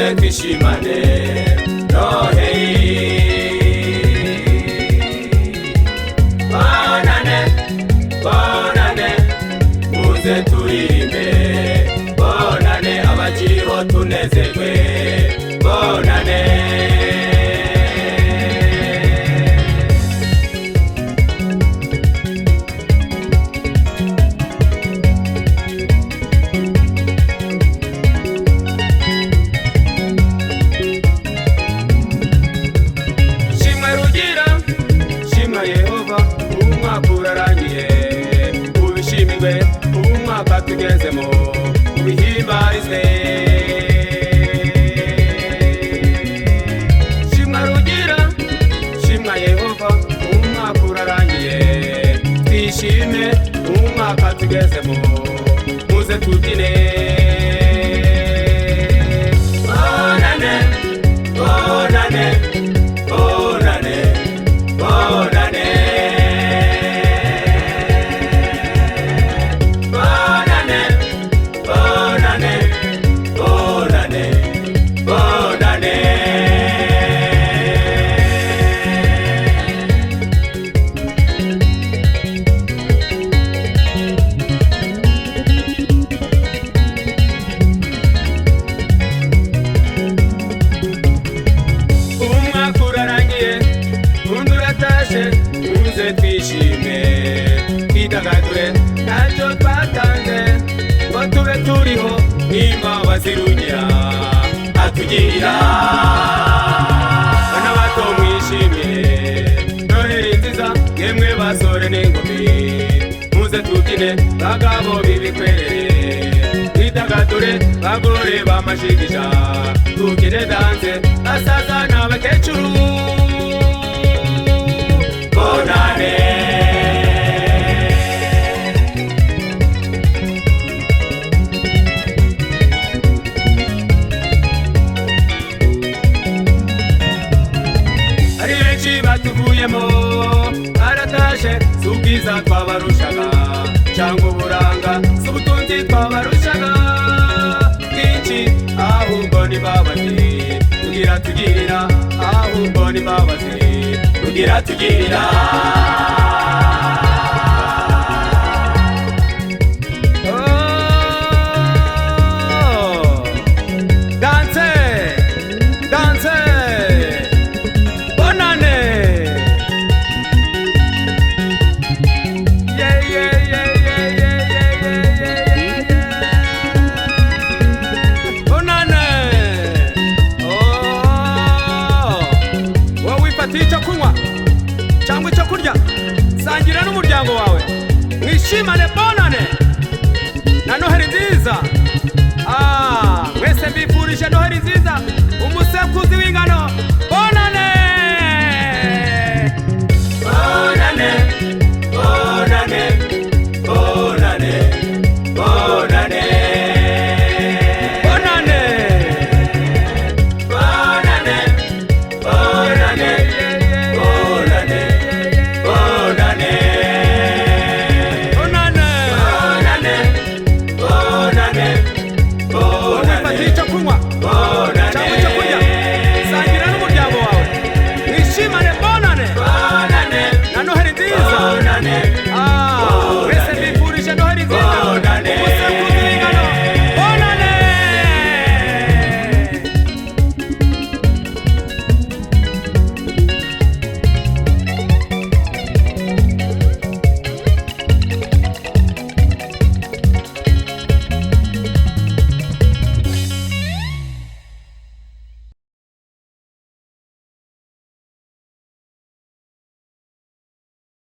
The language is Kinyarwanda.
muze twishimane noheri bonane bonane muze turirimbe bonane abakiriho tunezerwe bonane tugezemo ubihimbarizwe shimwa rugira shimwa Yehova umwaka urarangiye twishime umwaka tugezemo muze tubyine bonane bonane bonane bonane muze twishime twidagadure ntacyo twatanze ngo tube turiho n'imbabazi rugira atugirira bana bato mwishimire noheri nziza yemwe basore n'inkumi muze tubyine bagabo b'ibikwerere twidagadure bagore b'amashigisha tubyine danse basaza n'abakecuru bonane ari benshi batuvuyemo baratashe si ubwiza twabarushaga cyangwa uburanga si ubutunzi twabarushaga bwinshi ahubwo ni babazi kugira tugirira ahubwo ni babazi kugira tugirira